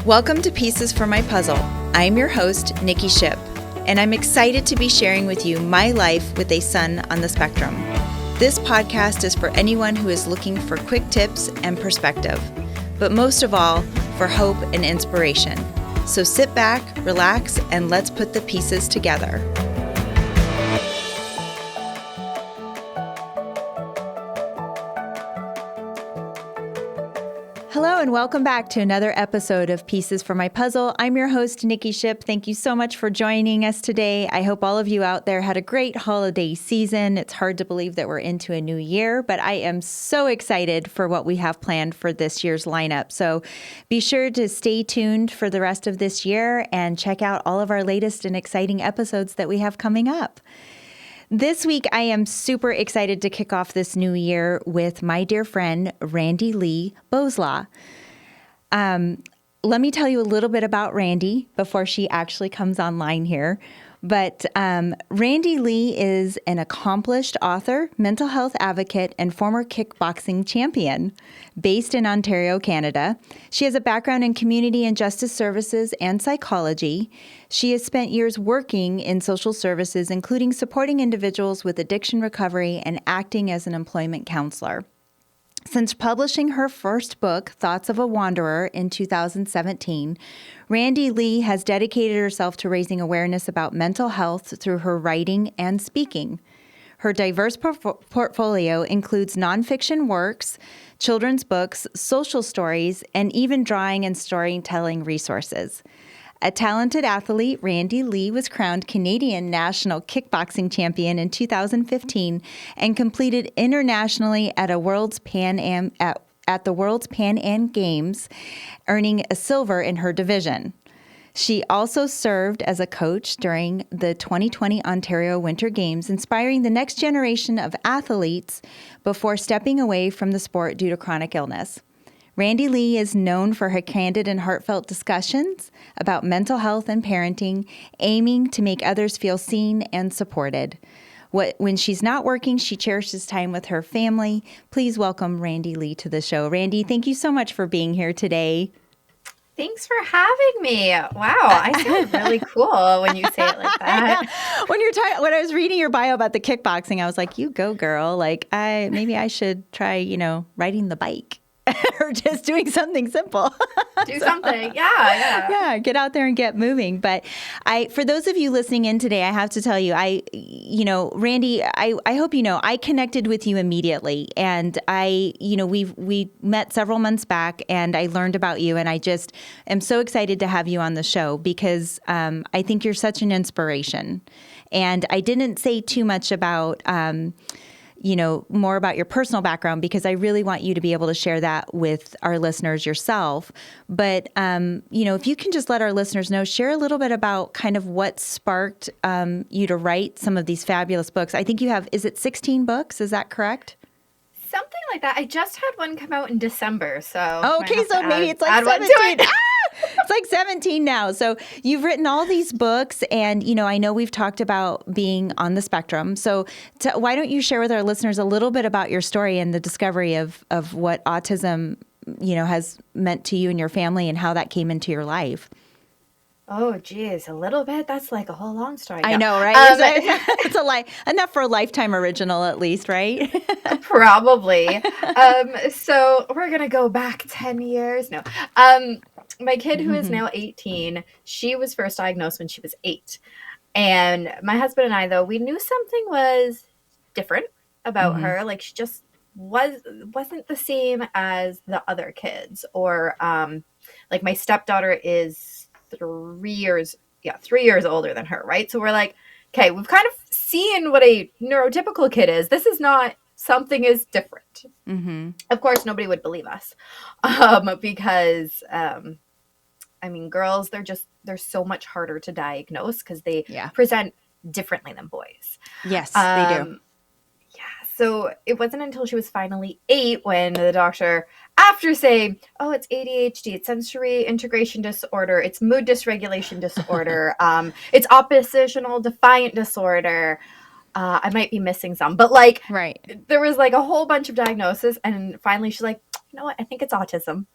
Welcome to Pieces for My Puzzle. I'm your host, Nikki Ship, and I'm excited to be sharing with you my life with a son on the spectrum. This podcast is for anyone who is looking for quick tips and perspective, but most of all, for hope and inspiration. So sit back, relax, and let's put the pieces together. Hello and welcome back to another episode of Pieces for My Puzzle. I'm your host, Nikki Ship. Thank you so much for joining us today. I hope all of you out there had a great holiday season. It's hard to believe that we're into a new year, but I am so excited for what we have planned for this year's lineup. So be sure to stay tuned for the rest of this year and check out all of our latest and exciting episodes that we have coming up. This week, I am super excited to kick off this new year with my dear friend, Randi-Lee Bowslaugh. Let me tell you a little bit about Randy before she actually comes online here. But Randi-Lee is an accomplished author, mental health advocate, and former kickboxing champion based in Ontario, Canada. She has a background in community and justice services and psychology. She has spent years working in social services, including supporting individuals with addiction recovery and acting as an employment counselor. Since publishing her first book, Thoughts of a Wanderer, in 2017, Randi-Lee has dedicated herself to raising awareness about mental health through her writing and speaking. Her diverse portfolio includes nonfiction works, children's books, social stories, and even drawing and storytelling resources. A talented athlete, Randi-Lee was crowned Canadian National Kickboxing Champion in 2015 and competed internationally at the World's Pan Am Games, earning a silver in her division. She also served as a coach during the 2020 Ontario Winter Games, inspiring the next generation of athletes before stepping away from the sport due to chronic illness. Randi-Lee is known for her candid and heartfelt discussions about mental health and parenting, aiming to make others feel seen and supported. When she's not working, she cherishes time with her family. Please welcome Randi-Lee to the show. Randy, thank you so much for being here today. Thanks for having me. Wow, I sound really cool when you say it like that. When I was reading your bio about the kickboxing, I was like, "You go, girl!" Like, maybe I should try, riding the bike. Or just doing something simple. Something. Yeah. Yeah, get out there and get moving. But for those of you listening in today, I have to tell you, Randy, I hope you know, I connected with you immediately. And we met several months back and I learned about you. And I just am so excited to have you on the show because I think you're such an inspiration. And I didn't say too much about more about your personal background because I really want you to be able to share that with our listeners yourself. But, if you can just let our listeners know, share a little bit about kind of what sparked you to write some of these fabulous books. I think you have, is it 16 books? Is that correct? Something like that. I just had one come out in December, so. Okay, so maybe it's like 17. It's like 17 now. So you've written all these books and, I know we've talked about being on the spectrum. So why don't you share with our listeners a little bit about your story and the discovery of what autism, has meant to you and your family and how that came into your life? Oh, geez, a little bit? That's like a whole long story. I know, right? It's enough for a lifetime original at least, right? Probably. So we're going to go back 10 years. No. My kid, who is now 18, she was first diagnosed when she was 8. And my husband and I, though, we knew something was different about her. Like, she just wasn't the same as the other kids. Or, like, my stepdaughter is 3 years older than her, right? So we're like, okay, we've kind of seen what a neurotypical kid is. This is not, something is different. Of course, nobody would believe us because, girls, they're so much harder to diagnose because they present differently than boys. Yes, they do. Yeah. So it wasn't until she was finally 8 when the doctor, after saying, oh, it's ADHD, it's sensory integration disorder, it's mood dysregulation disorder, it's oppositional defiant disorder. I might be missing some, but there was like a whole bunch of diagnoses. And finally she's like, you know what? I think it's autism.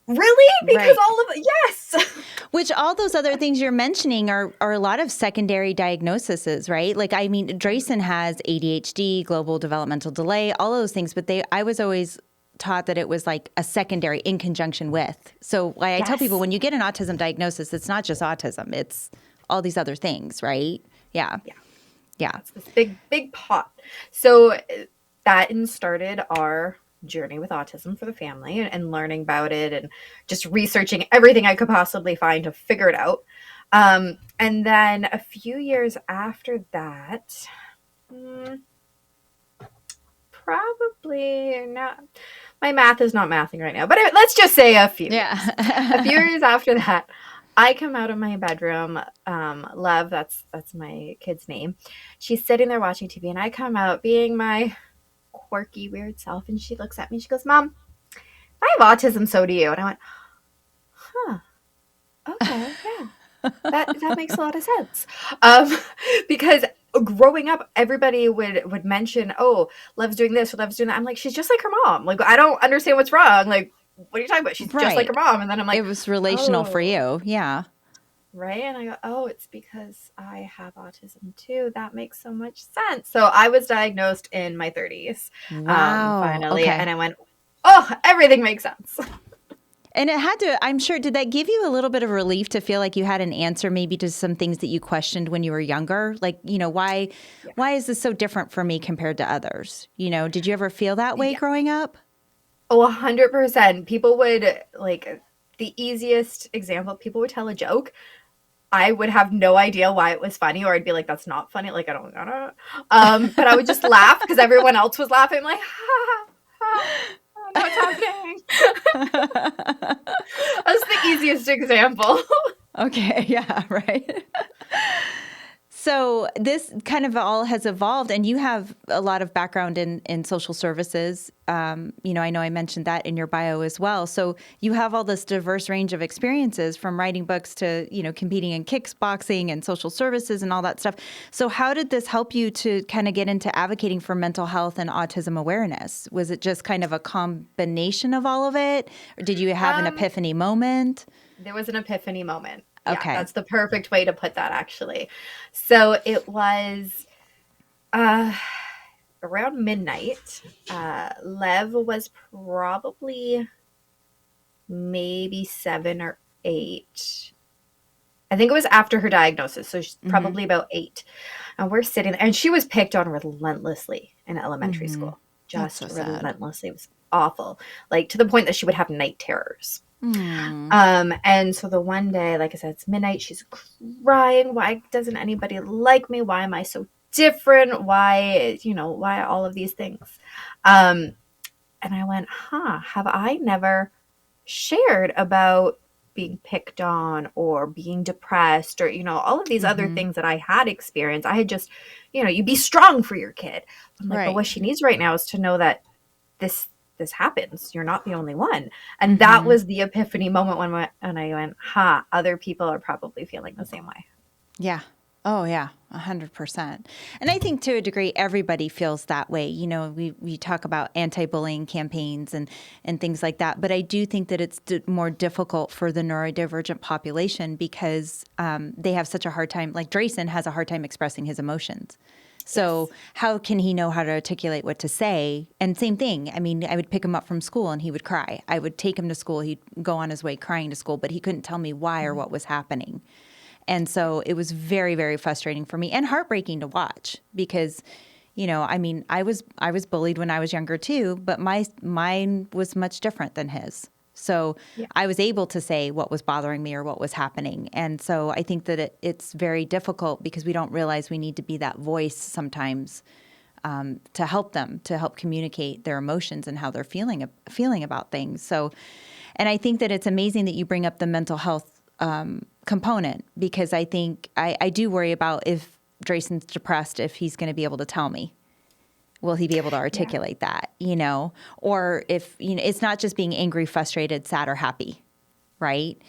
Really? Because Right. all of it, yes. Which all those other things you're mentioning are a lot of secondary diagnoses, right? Like, I mean, Drayson has ADHD, global developmental delay, all those things, but I was always taught that it was like a secondary in conjunction with. So I tell people Yes. when you get an autism diagnosis, it's not just autism, it's all these other things, right? Yeah. Yeah. Yeah. It's this big pot. So that started our journey with autism for the family, and learning about it and just researching everything I could possibly find to figure it out. And then a few years after that, probably not. My math is not mathing right now, but let's just say a few years. A few years after that, I come out of my bedroom. Love, that's my kid's name. She's sitting there watching TV, and I come out being my quirky, weird self, and she looks at me. She goes, "Mom, I have autism, so do you." And I went, "Huh, okay, yeah, that makes a lot of sense." Because growing up, everybody would mention, "Oh, Love's doing this, or Love's doing that." I'm like, "She's just like her mom. Like, I don't understand what's wrong. Like, what are you talking about? She's just like her mom." And then I'm like, it was relational for you. Yeah. Right. And I go, "Oh, it's because I have autism too. That makes so much sense." So I was diagnosed in my 30s, Wow. finally. Okay. And I went, "Oh, everything makes sense." And it had to, I'm sure, did that give you a little bit of relief to feel like you had an answer maybe to some things that you questioned when you were younger? Like, why is this so different for me compared to others? Did you ever feel that way growing up? Oh, 100%. People would, like, the easiest example, people would tell a joke. I would have no idea why it was funny, or I'd be like, "That's not funny. Like, I don't know." But I would just laugh because everyone else was laughing. I'm like, "Ha, ha, I don't know what's happening." That's the easiest example. Okay. Yeah. Right. So this kind of all has evolved, and you have a lot of background in social services. I know I mentioned that in your bio as well. So you have all this diverse range of experiences, from writing books to, competing in kickboxing and social services and all that stuff. So how did this help you to kind of get into advocating for mental health and autism awareness? Was it just kind of a combination of all of it? Or did you have an epiphany moment? There was an epiphany moment. Okay. Yeah, that's the perfect way to put that, actually. So it was around midnight. Lev was probably maybe 7 or 8. I think it was after her diagnosis, so she's probably about 8. And we're sitting there, and she was picked on relentlessly in elementary school. Just so relentlessly. It was awful. Like, to the point that she would have night terrors. And so the one day, like I said, it's midnight, she's crying. "Why doesn't anybody like me? Why am I so different? Why all of these things?" And I went, have I never shared about being picked on or being depressed, or, all of these other things that I had experienced? I had just, you be strong for your kid. I'm like, Right. but what she needs right now is to know that this happens. You're not the only one. And that was the epiphany moment when I went, other people are probably feeling the same way. Yeah. Oh, yeah. 100%. And I think to a degree, everybody feels that way. We talk about anti-bullying campaigns and things like that. But I do think that it's more difficult for the neurodivergent population because they have such a hard time. Like, Drayson has a hard time expressing his emotions. So how can he know how to articulate what to say? And same thing. I mean, I would pick him up from school and he would cry. I would take him to school. He'd go on his way crying to school, but he couldn't tell me why or what was happening. And so it was very, very frustrating for me and heartbreaking to watch because, I was bullied when I was younger too, but mine was much different than his. So I was able to say what was bothering me or what was happening. And so I think that it's very difficult because we don't realize we need to be that voice sometimes to help them, to help communicate their emotions and how they're feeling about things. So, and I think that it's amazing that you bring up the mental health component because I think I do worry about if Drayson's depressed, if he's going to be able to tell me. Will he be able to articulate that, Or if, it's not just being angry, frustrated, sad, or happy, right?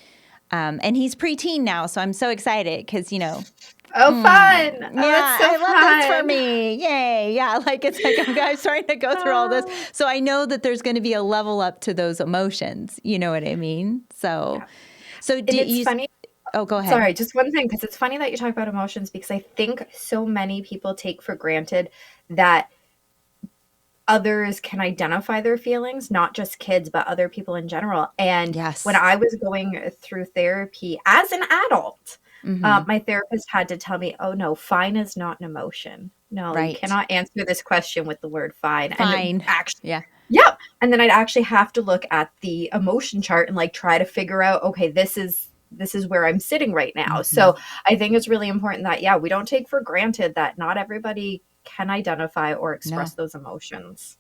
And he's preteen now, so I'm so excited because, Oh, fun. Oh, Yeah, that's so I love this for fun. me. Yay. Yeah, like it's like I'm starting to go through all this. Oh, So I know that there's going to be a level up to those emotions. You know what I mean? So, yeah. so do And it's you, funny. oh, go ahead. Sorry, just one thing, because it's funny that you talk about emotions because I think so many people take for granted that others can identify their feelings, not just kids, but other people in general. And when Yes. I was going through therapy as an adult, Mm-hmm. my therapist had to tell me, oh, no, fine is not an emotion. No, you Right. cannot answer this question with the word fine. And Fine. actually, Yeah. yep. And then I'd actually have to look at the emotion chart and like try to figure out, okay, this is where I'm sitting right now. Mm-hmm. So I think it's really important that, yeah, we don't take for granted that not everybody can identify or express No. those emotions.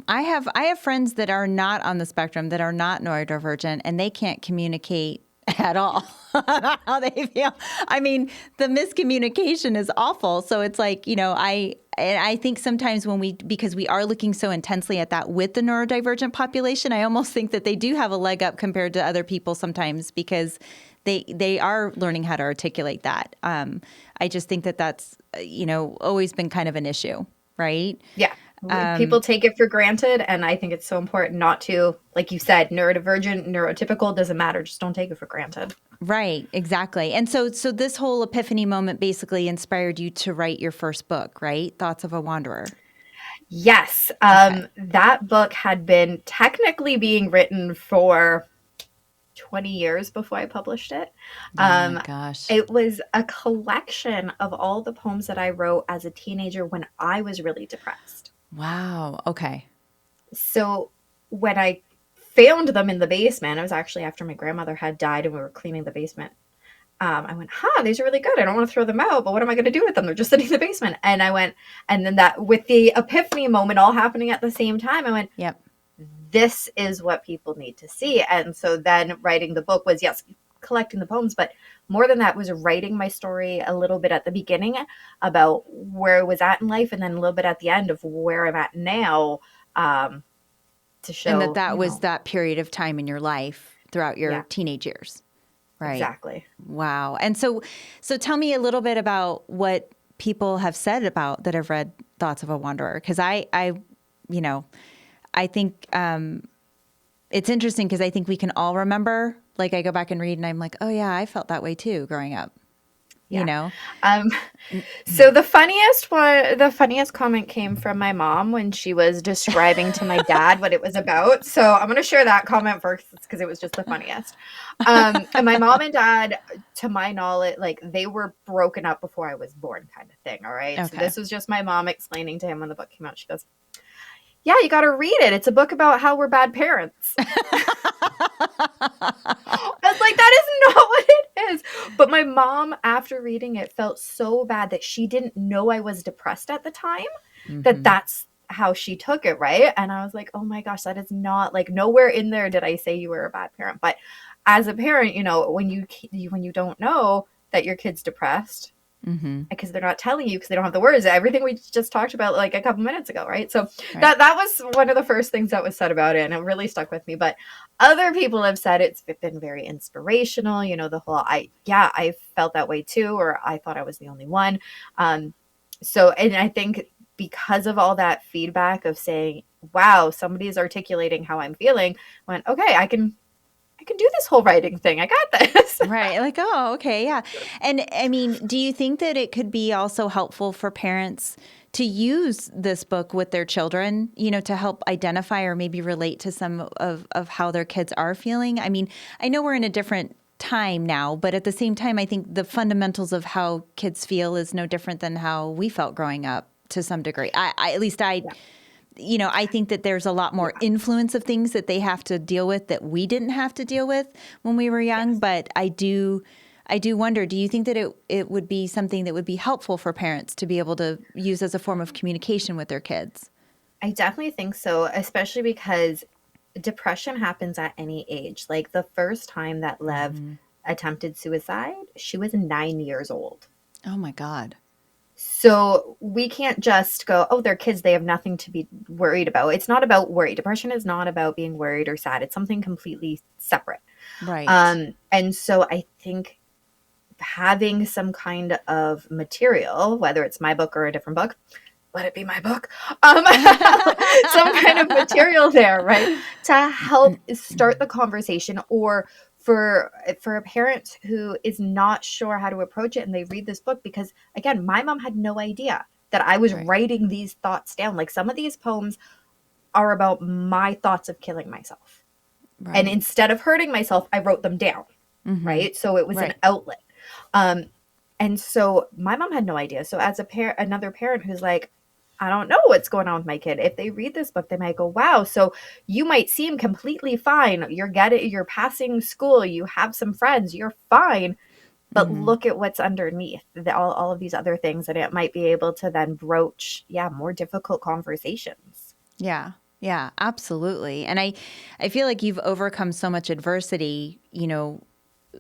I have friends that are not on the spectrum, that are not neurodivergent, and they can't communicate at all how they feel. I mean, the miscommunication is awful. So it's like, I think sometimes because we are looking so intensely at that with the neurodivergent population, I almost think that they do have a leg up compared to other people sometimes because they are learning how to articulate that. I just think that that's, always been kind of an issue, right? Yeah. People take it for granted. And I think it's so important not to, like you said, neurodivergent, neurotypical, doesn't matter. Just don't take it for granted. Right, exactly. And so this whole epiphany moment basically inspired you to write your first book, right? Thoughts of a Wanderer. Yes. Okay. That book had been technically being written for 20 years before I published it. Oh my Um, gosh. it was a collection of all the poems that I wrote as a teenager when I was really depressed. Wow. Okay. So when I found them in the basement, it was actually after my grandmother had died and we were cleaning the basement. I went, these are really good. I don't want to throw them out, but what am I going to do with them? They're just sitting in the basement. And I went, and then that with the epiphany moment all happening at the same time, I went, Yep. this is what people need to see. And so then writing the book was, yes, collecting the poems, but more than that was writing my story a little bit at the beginning about where I was at in life, and then a little bit at the end of where I'm at now, to And show, that was that period of time in your life throughout your yeah, teenage years. Right. exactly. Wow. And so tell me a little bit about what people have said about that have read Thoughts of a Wanderer. Because I think it's interesting because I think we can all remember, like I go back and read and I'm like, oh yeah, I felt that way too growing up, you Yeah. know? So the funniest comment came from my mom when she was describing to my dad what it was about. So I'm going to share that comment first because it was just the funniest. And my mom and dad, to my knowledge, like they were broken up before I was born kind of thing. All right. So Okay. this was just my mom explaining to him when the book came out. She goes, yeah, you got to read it. It's a book about how we're bad parents. I was like, that is not what it is. But my mom, after reading it, felt so bad that she didn't know I was depressed at the time, that that's how she took it, right? And I was like, oh my gosh, that is not, like, nowhere in there did I say you were a bad parent. But as a parent, when you don't know that your kid's depressed, because they're not telling you, because they don't have the words, everything we just talked about like a couple minutes ago, right? So Right. that was one of the first things that was said about it, and it really stuck with me. But other people have said it's been very inspirational, the whole I felt that way too, or I thought I was the only one. So, and I think because of all that feedback of saying, wow, somebody's articulating how I'm feeling, went, okay, I can do this whole writing thing. I got this. Right. Like, oh, okay. Yeah. And I mean, do you think that it could be also helpful for parents to use this book with their children, to help identify or maybe relate to some of how their kids are feeling? I mean, I know we're in a different time now, but at the same time, I think the fundamentals of how kids feel is no different than how we felt growing up to some degree. I think that there's a lot more influence of things that they have to deal with that we didn't have to deal with when we were young. Yes. But I do wonder, do you think that it would be something that would be helpful for parents to be able to use as a form of communication with their kids? I definitely think so, especially because depression happens at any age. Like the first time that Lev attempted suicide, she was 9 years old. Oh my God. So we can't just go, oh, they're kids, they have nothing to be worried about. It's not about worry. Depression is not about being worried or sad. It's something completely separate. Right. And so I think having some kind of material, whether it's my book or a different book, let it be my book, some kind of material there, right, to help start the conversation, or for a parent who is not sure how to approach it and they read this book, because again, my mom had no idea that I was writing these thoughts down. Like, some of these poems are about my thoughts of killing myself. Right. And instead of hurting myself, I wrote them down. Mm-hmm. Right. So it was an outlet. And so my mom had no idea. So as another parent who's like, I don't know what's going on with my kid, if they read this book, they might go, wow, so you might seem completely fine. You're passing school. You have some friends. You're fine. But look at what's underneath all of these other things. And it might be able to then broach, more difficult conversations. Yeah. Yeah, absolutely. And I feel like you've overcome so much adversity,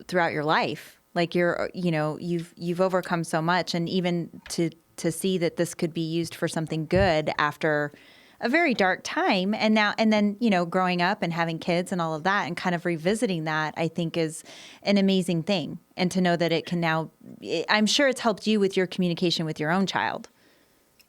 throughout your life. Like you've overcome so much, and even to see that this could be used for something good after a very dark time. And then, growing up and having kids and all of that and kind of revisiting that, I think is an amazing thing. And to know that it can now, I'm sure it's helped you with your communication with your own child.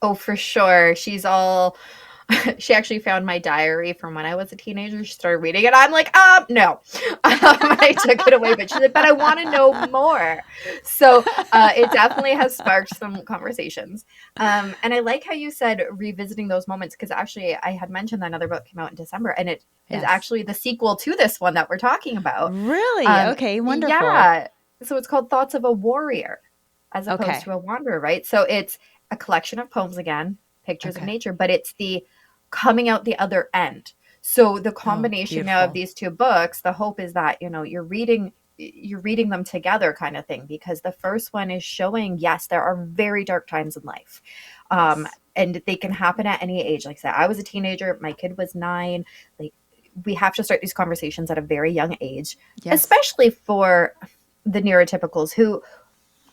Oh, for sure. She actually found my diary from when I was a teenager. She started reading it. I'm like, no. I took it away, but she's like, but I want to know more. So it definitely has sparked some conversations. And I like how you said revisiting those moments, because actually I had mentioned that another book came out in December, and it is actually the sequel to this one that we're talking about. Really? Okay, wonderful. Yeah. So it's called Thoughts of a Warrior as opposed to a Wanderer, right? So it's a collection of poems again, pictures of nature, but it's the coming out the other end. So the combination now of these two books, the hope is that, you're reading them together kind of thing, because the first one is showing, yes, there are very dark times in life. And they can happen at any age. Like I said, I was a teenager, my kid was 9. Like, we have to start these conversations at a very young age, especially for the neurotypicals who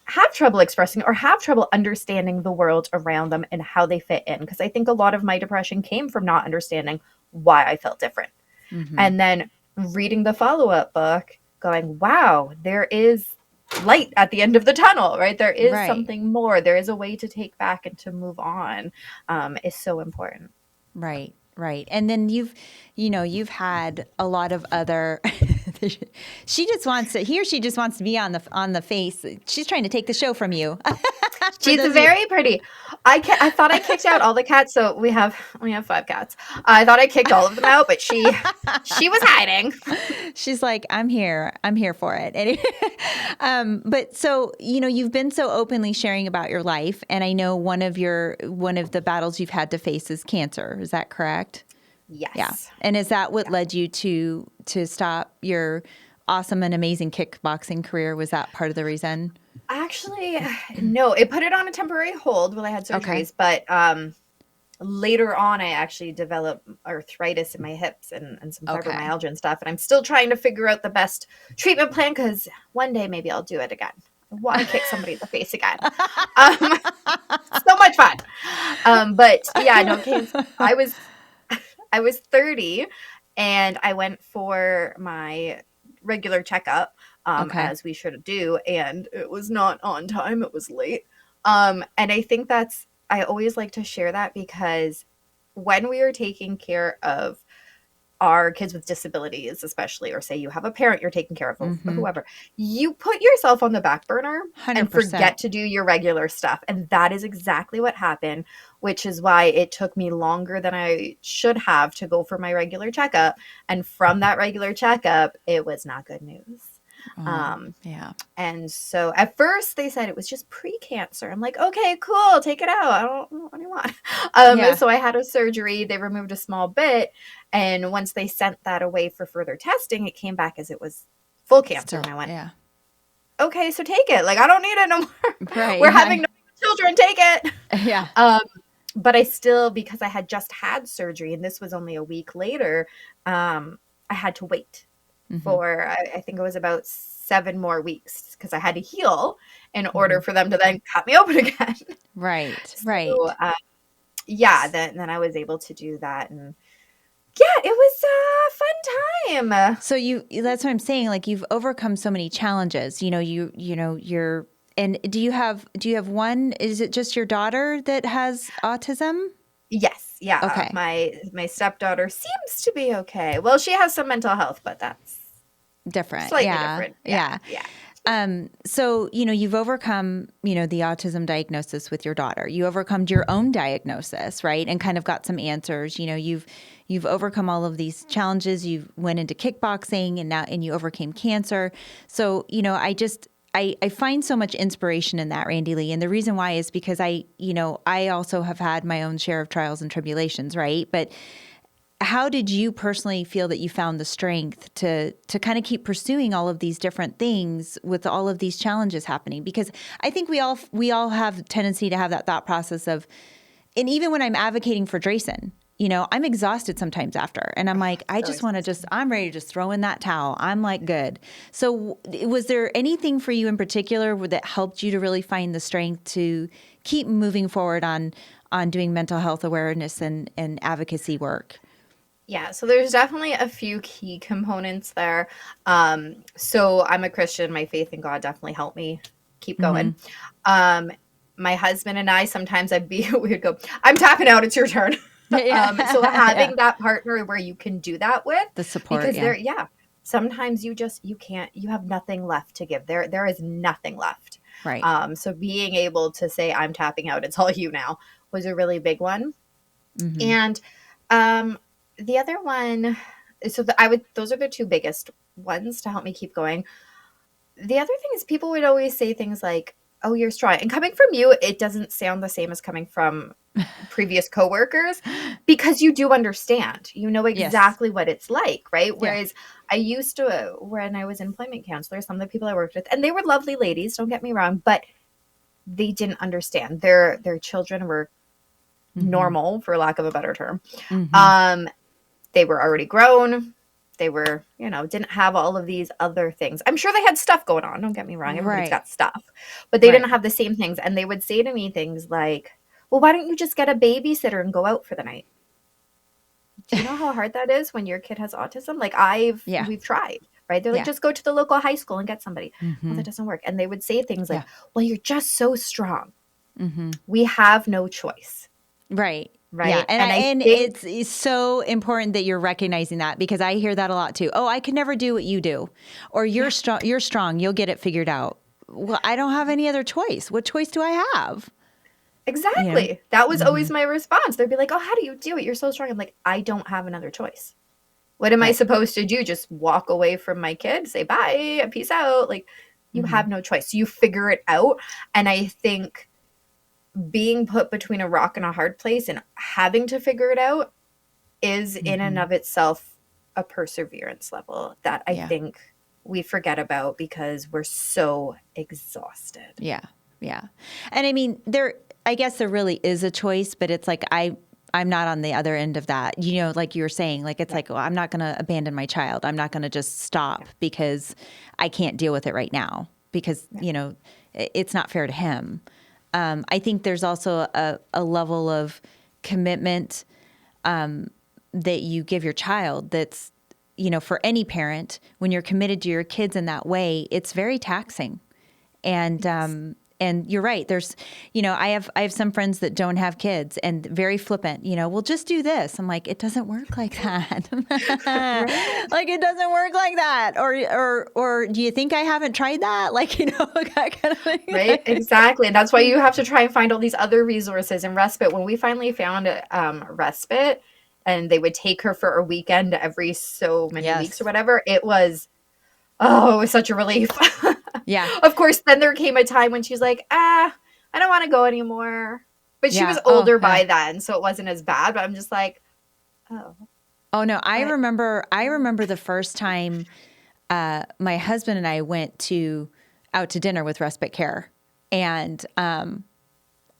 have trouble expressing or have trouble understanding the world around them and how they fit in. Because I think a lot of my depression came from not understanding why I felt different. Mm-hmm. And then reading the follow-up book, going, wow, there is light at the end of the tunnel, right? There is something more. There is a way to take back and to move on, is so important. Right. Right. And then you've had a lot of other, she just wants to be on the face. She's trying to take the show from you. She's very pretty. I thought I kicked out all the cats. So we have 5 cats. I thought I kicked all of them out, but she was hiding. She's like, I'm here for it. But so, you've been so openly sharing about your life, and I know one of the battles you've had to face is cancer. Is that correct? Yes. Yeah. And is that what led you to stop your awesome and amazing kickboxing career? Was that part of the reason? Actually, no. It put it on a temporary hold while I had surgeries, but later on I actually developed arthritis in my hips and some fibromyalgia and stuff, and I'm still trying to figure out the best treatment plan, because one day maybe I'll do it again. I want to kick somebody in the face again. So much fun. But yeah, no, I was 30 and I went for my regular checkup, as we should do, and it was not on time. It was late. And I think I always like to share that, because when we are taking care of our kids with disabilities, especially, or say you have a parent you're taking care of, or whoever, you put yourself on the back burner 100%. And forget to do your regular stuff. And that is exactly what happened, which is why it took me longer than I should have to go for my regular checkup. And from that regular checkup, it was not good news. And so at first they said it was just pre-cancer. I'm like, okay, cool, take it out. I don't know what you want. So I had a surgery. They removed a small bit. And once they sent that away for further testing, it came back as it was full cancer. And I went, okay, so take it. Like, I don't need it no more. Right. We're having no children. Take it. Yeah. But I still, because I had just had surgery and this was only a week later, I had to wait for, I think it was about 7 more weeks, because I had to heal in order for them to then cut me open again. Right. So, then I was able to do that. And Yeah, it was a fun time. So that's what I'm saying. Like you've overcome so many challenges, and do you have one, is it just your daughter that has autism? Yes, yeah. Okay. My stepdaughter seems to be okay. Well, she has some mental health, but that's Different. slightly Yeah. different. Yeah. Yeah. So, you've overcome, the autism diagnosis with your daughter. You overcome your own diagnosis, right? And kind of got some answers. You've overcome all of these challenges. You went into kickboxing and you overcame cancer. So, I find so much inspiration in that, Randi-Lee. And the reason why is because I also have had my own share of trials and tribulations, right? But how did you personally feel that you found the strength to kind of keep pursuing all of these different things with all of these challenges happening? Because I think we all have a tendency to have that thought process of, and even when I'm advocating for Drayson, I'm exhausted sometimes after, and I'm like, I just want to I'm ready to just throw in that towel. I'm like, good. So was there anything for you in particular that helped you to really find the strength to keep moving forward on doing mental health awareness and advocacy work? Yeah, so there's definitely a few key components there. So I'm a Christian. My faith in God definitely helped me keep going. My husband and I, sometimes we would go, I'm tapping out, it's your turn. So having that partner where you can do that with, the support, because sometimes you can't, you have nothing left to give. There is nothing left. Right. So being able to say, I'm tapping out, it's all you now, was a really big one. And, the other one, so those are the two biggest ones to help me keep going. The other thing is people would always say things like, oh, you're strong. And coming from you, it doesn't sound the same as coming from previous coworkers, because you do understand, exactly what it's like, right? Whereas I used to, when I was employment counselor, some of the people I worked with, and they were lovely ladies, don't get me wrong, but they didn't understand. Their children were normal, for lack of a better term. They were already grown. They were, didn't have all of these other things. I'm sure they had stuff going on. Don't get me wrong. Everybody's got stuff. But they didn't have the same things. And they would say to me things like, well, why don't you just get a babysitter and go out for the night? Do you know how hard that is when your kid has autism? Like we've tried, right? They're like, just go to the local high school and get somebody. Well, that doesn't work. And they would say things like, well, you're just so strong. We have no choice. Right. Right. Yeah. And it's so important that you're recognizing that, because I hear that a lot too. Oh, I could never do what you do, or you're strong. You'll get it figured out. Well, I don't have any other choice. What choice do I have? Exactly. That was always my response. They'd be like, oh, how do you do it? You're so strong. I'm like, I don't have another choice. What am I supposed to do? Just walk away from my kid, say bye, peace out. Like, you have no choice. You figure it out. And I think being put between a rock and a hard place and having to figure it out is in and of itself a perseverance level that I think we forget about because we're so exhausted. Yeah. Yeah. And I mean, I guess there really is a choice, but it's like, I'm not on the other end of that. Like you were saying, like, it's like, well, I'm not going to abandon my child. I'm not going to just stop because I can't deal with it right now, because, it's not fair to him. I think there's also a level of commitment that you give your child that's, for any parent, when you're committed to your kids in that way, it's very taxing. And you're right. There's, I have some friends that don't have kids and very flippant, we'll just do this. I'm like, it doesn't work like that. Like, it doesn't work like that. Or do you think I haven't tried that? Like, that kind of thing. Right. Exactly. And that's why you have to try and find all these other resources and respite. When we finally found respite, and they would take her for a weekend every so many weeks or whatever, it was such a relief. Yeah. Of course, then there came a time when she's like, I don't want to go anymore. But she was older by then, so it wasn't as bad. But I'm just like, oh. Oh, no. I remember the first time my husband and I went out to dinner with respite care. And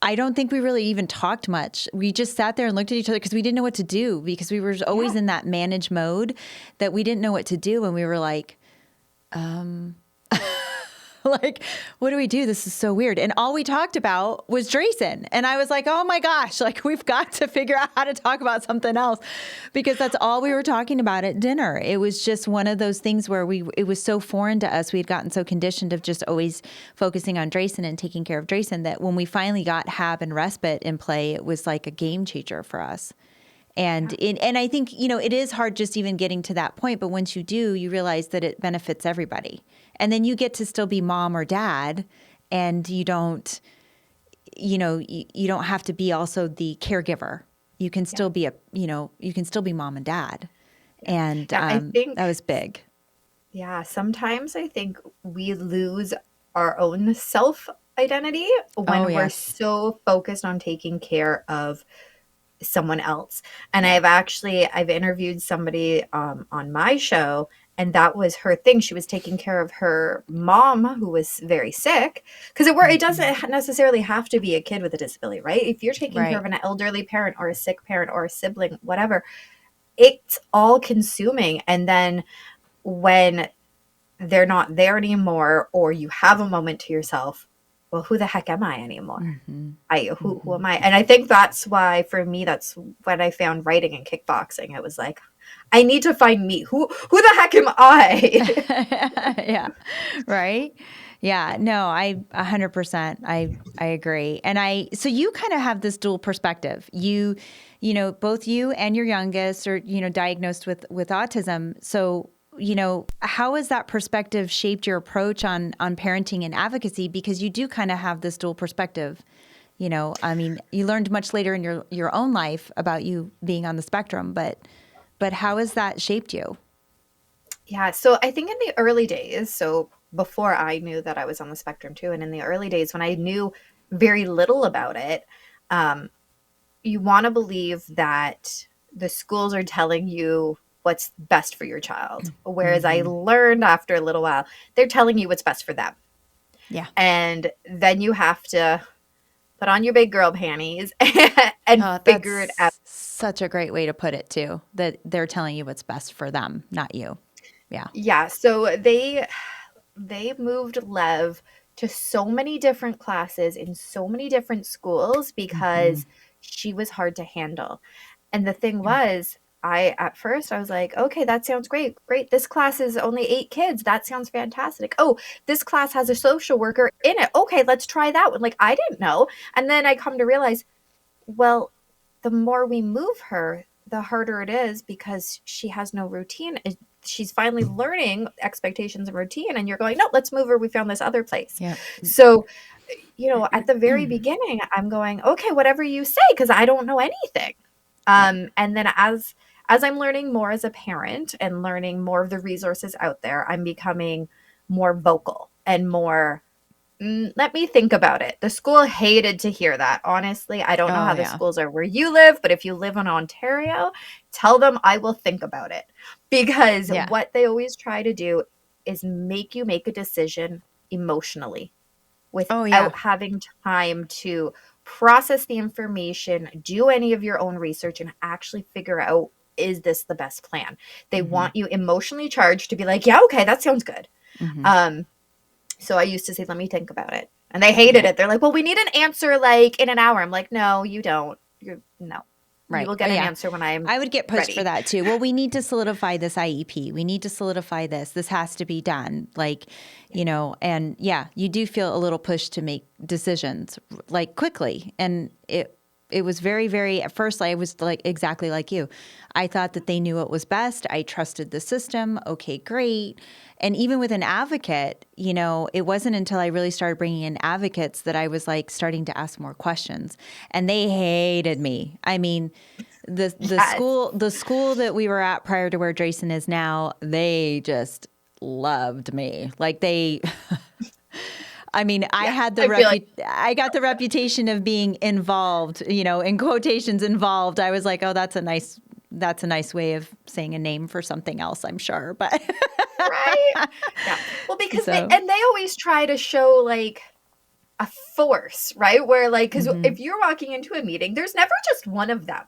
I don't think we really even talked much. We just sat there and looked at each other because we didn't know what to do, because we were always in that manage mode that we didn't know what to do. And we were like, Like, what do we do? This is so weird. And all we talked about was Drayson. And I was like, oh my gosh, like we've got to figure out how to talk about something else, because that's all we were talking about at dinner. It was just one of those things where it was so foreign to us. We had gotten so conditioned of just always focusing on Drayson and taking care of Drayson that when we finally got Hab and Respite in play, it was like a game changer for us. And I think, it is hard just even getting to that point. But once you do, you realize that it benefits everybody. And then you get to still be mom or dad, and you don't have to be also the caregiver. You can still be you can still be mom and dad. And I think that was big. Yeah, sometimes I think we lose our own self identity when we're so focused on taking care of someone else. And I've interviewed somebody on my show, and that was her thing. She was taking care of her mom who was very sick, because it doesn't necessarily have to be a kid with a disability, right? If you're taking care of an elderly parent or a sick parent or a sibling, whatever, it's all consuming. And then when they're not there anymore, or you have a moment to yourself, well, who the heck am I anymore? Who am I? And I think that's why, for me, that's when I found writing and kickboxing. It was like, I need to find me. Who the heck am I? Yeah. Right. Yeah. No, 100%. I agree. And so you kind of have this dual perspective. Both you and your youngest are, diagnosed with autism. So, how has that perspective shaped your approach on parenting and advocacy? Because you do kind of have this dual perspective. You learned much later in your own life about you being on the spectrum, but how has that shaped you? Yeah. So I think in the early days, so before I knew that I was on the spectrum too, and in the early days when I knew very little about it, you want to believe that the schools are telling you what's best for your child. Whereas I learned after a little while, they're telling you what's best for them. Yeah. And then you have to put on your big girl panties and figure it out. Such a great way to put it too, that they're telling you what's best for them, not you. Yeah. Yeah. So they moved Lev to so many different classes in so many different schools because she was hard to handle. And the thing was, at first I was like, okay, that sounds great. Great. This class is only 8 kids. That sounds fantastic. Oh, this class has a social worker in it. Okay, let's try that one. Like, I didn't know. And then I come to realize, well, the more we move her, the harder it is, because she has no routine. She's finally learning expectations and routine. And you're going, no, let's move her. We found this other place. Yeah. So, at the very beginning, I'm going, okay, whatever you say, because I don't know anything. And then as I'm learning more as a parent and learning more of the resources out there, I'm becoming more vocal and more, let me think about it. The school hated to hear that. Honestly, I don't know how the schools are where you live, but if you live in Ontario, tell them I will think about it. Because what they always try to do is make you make a decision emotionally without having time to process the information, do any of your own research, and actually figure out, is this the best plan? They want you emotionally charged to be like, yeah, okay, that sounds good. So I used to say, let me think about it. And they hated it. They're like, well, we need an answer like in an hour. I'm like, no, you don't. No. Right. You will get an answer when I would get pushed for that too. Well, we need to solidify this IEP. We need to solidify this. This has to be done. Like, and you do feel a little push to make decisions like quickly. And it was very, very, at first I was like exactly like you. I thought that they knew what was best. I trusted the system. Okay, great. And even with an advocate, it wasn't until I really started bringing in advocates that I was like starting to ask more questions, and they hated me. I mean, the school that we were at prior to where Drayson is now, they just loved me. Like they, I mean, I got the reputation of being involved, in quotations involved. I was like, oh, that's a nice way of saying a name for something else, I'm sure. But right. Yeah. Well, because they always try to show like a force, right? Where like, because if you're walking into a meeting, there's never just one of them.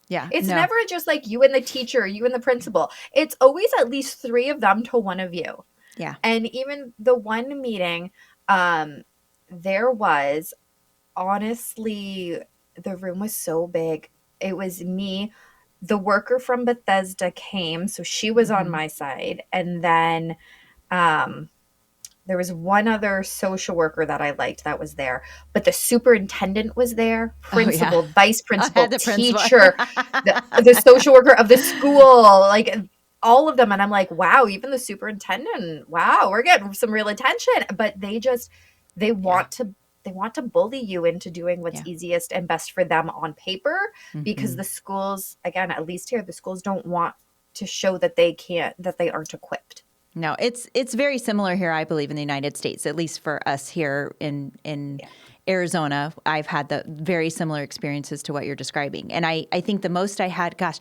Yeah. It's never just like you and the teacher, you and the principal. It's always at least 3 of them to 1 of you. Yeah. And even the one meeting, there was honestly, the room was so big. It was me, the worker from Bethesda came, so she was on my side. And then there was one other social worker that I liked that was there, but the superintendent was there, Oh yeah. principal, vice I had principal, the principal. teacher, the social worker of the school, like all of them. And I'm like, wow, even the superintendent, wow, we're getting some real attention. But they want to bully you into doing what's Yeah. easiest and best for them on paper, because Mhm. the schools, again, at least here, the schools don't want to show that they aren't equipped. No, it's very similar here, I believe, in the United States, at least for us here in Yeah. Arizona. I've had the very similar experiences to what you're describing. And I think the most I had, gosh,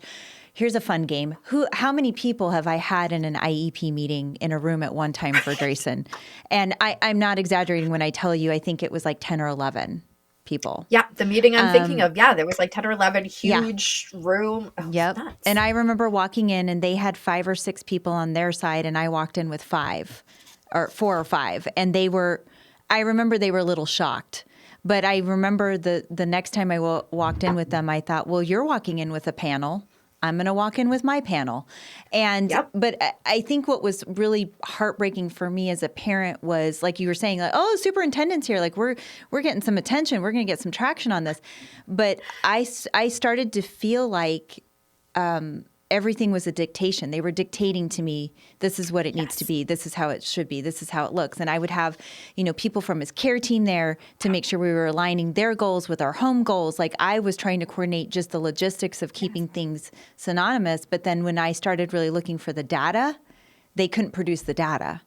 here's a fun game. How many people have I had in an IEP meeting in a room at one time for Drayson? And I'm not exaggerating when I tell you, I think it was like 10 or 11 people. Yeah, the meeting I'm thinking of, there was like 10 or 11, Yeah. huge room. Oh, Yep. nuts. And I remember walking in and they had 5 or 6 people on their side and I walked in with 5 or 4 or 5 and I remember they were a little shocked. But I remember the next time I walked in with them, I thought, well, you're walking in with a panel. I'm going to walk in with my panel. But I think what was really heartbreaking for me as a parent was, like you were saying, like, oh, superintendent's here. Like we're getting some attention. We're going to get some traction on this. But I started to feel like everything was a dictation. They were dictating to me, this is what it needs to be. This is how it should be. This is how it looks. And I would have, people from his care team there to make sure we were aligning their goals with our home goals. Like I was trying to coordinate just the logistics of keeping things synonymous. But then when I started really looking for the data, they couldn't produce the data.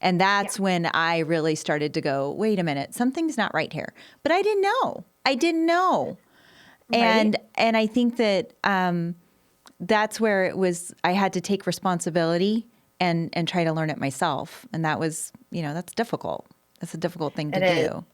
And that's when I really started to go, wait a minute, something's not right here. But I didn't know. Right. And I think that that's where it was, I had to take responsibility and try to learn it myself. And that was, that's difficult. That's a difficult thing to do.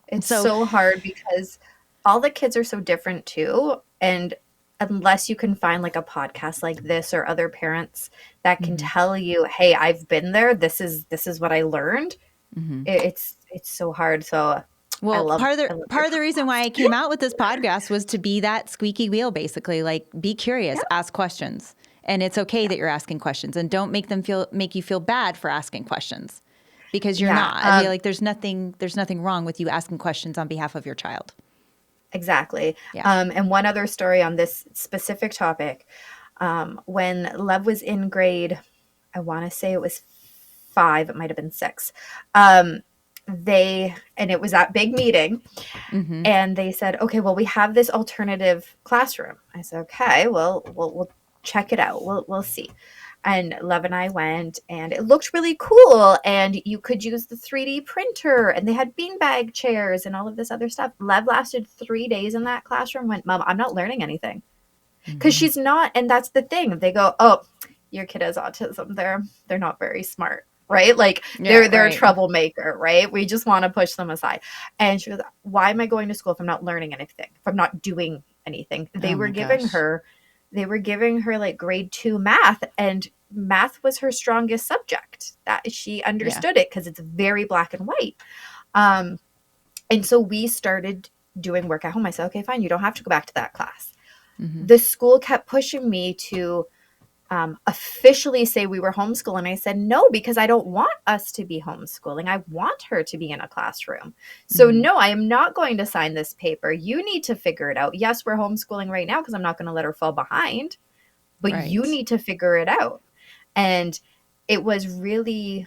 It's so hard because all the kids are so different too. And unless you can find like a podcast like this or other parents that can tell you, hey, I've been there. This is what I learned. It's so hard. So well, part of the reason why I came out with this podcast was to be that squeaky wheel, basically. Like, be curious, ask questions, and it's okay that you're asking questions, and don't make you feel bad for asking questions, because you're not. I feel like there's nothing wrong with you asking questions on behalf of your child. Exactly. Yeah. And one other story on this specific topic, when Lev was in grade, I want to say it was 5, it might have been 6. And it was that big meeting, and they said, okay, well, we have this alternative classroom. I said, okay, well, we'll check it out. We'll see. And Lev and I went, and it looked really cool. And you could use the 3D printer, and they had beanbag chairs and all of this other stuff. Lev lasted 3 days in that classroom, went, Mom, I'm not learning anything. Because she's not, and that's the thing. They go, oh, your kid has autism. They're not very smart. Right? Like they're a troublemaker, right? We just want to push them aside. And she was, why am I going to school if I'm not learning anything? If I'm not doing anything? They were giving her like grade 2 math, and math was her strongest subject. That she understood it because it's very black and white. And so we started doing work at home. I said, okay, fine, you don't have to go back to that class. The school kept pushing me to officially say we were homeschooling. I said, no, because I don't want us to be homeschooling. I want her to be in a classroom. So no, I am not going to sign this paper. You need to figure it out. Yes, we're homeschooling right now because I'm not going to let her fall behind, but you need to figure it out. And it was really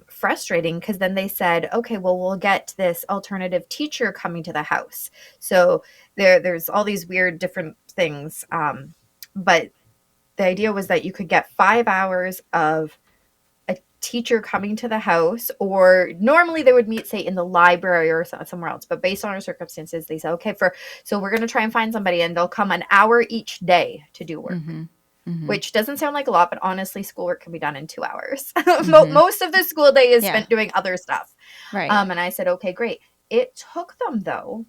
frustrating because then they said, okay, well, we'll get this alternative teacher coming to the house. So there's all these weird different things. But the idea was that you could get 5 hours of a teacher coming to the house, or normally they would meet, say, in the library or somewhere else. But based on our circumstances, they said, okay, so we're going to try and find somebody, and they'll come an hour each day to do work, which doesn't sound like a lot, but honestly, schoolwork can be done in 2 hours. Most of the school day is spent doing other stuff. Right. And I said, okay, great. It took them, though,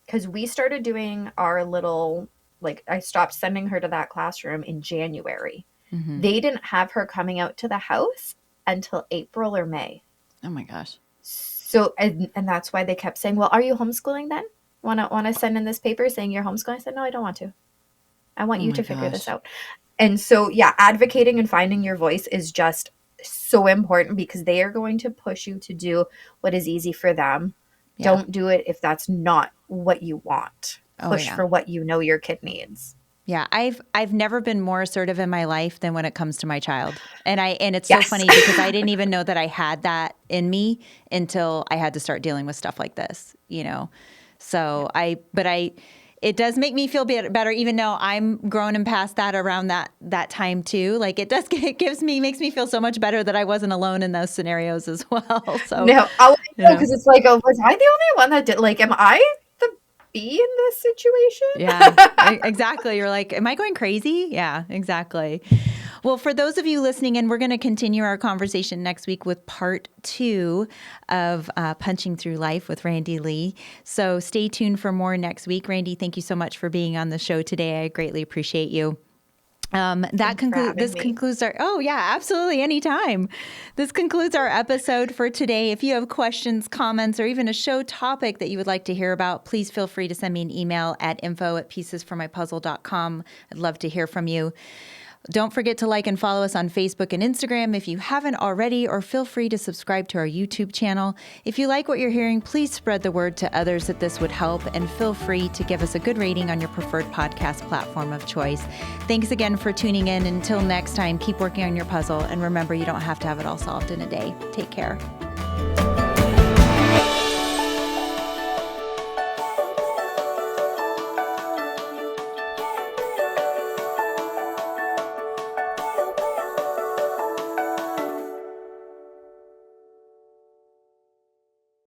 because we started doing our little, like, I stopped sending her to that classroom in January. They didn't have her coming out to the house until April or May. Oh my gosh. So, and that's why they kept saying, well, are you homeschooling then? Want to send in this paper saying you're homeschooling? I said, no, I don't want to. I want you to figure this out. And so, yeah, advocating and finding your voice is just so important because they are going to push you to do what is easy for them. Yeah. Don't do it if that's not what you want. Push for what you know your kid needs. Yeah, I've never been more assertive in my life than when it comes to my child. And it's so funny because I didn't even know that I had that in me until I had to start dealing with stuff like this, you know. So it does make me feel better, even though I'm grown and past that around that time too. Like makes me feel so much better that I wasn't alone in those scenarios as well. So no, because it's like, was I the only one that did? Like, am I the bee in this situation? Yeah, exactly. You're like, am I going crazy? Yeah, exactly. Well, for those of you listening in, we're going to continue our conversation next week with part 2 of Punching Through Life with Randi-Lee. So stay tuned for more next week. Randi, thank you so much for being on the show today. I greatly appreciate you. This concludes our, absolutely. Anytime. This concludes our episode for today. If you have questions, comments, or even a show topic that you would like to hear about, please feel free to send me an email at info@piecesformypuzzle.com. I'd love to hear from you. Don't forget to like and follow us on Facebook and Instagram if you haven't already, or feel free to subscribe to our YouTube channel. If you like what you're hearing, please spread the word to others that this would help, and feel free to give us a good rating on your preferred podcast platform of choice. Thanks again for tuning in. Until next time, keep working on your puzzle, and remember, you don't have to have it all solved in a day. Take care.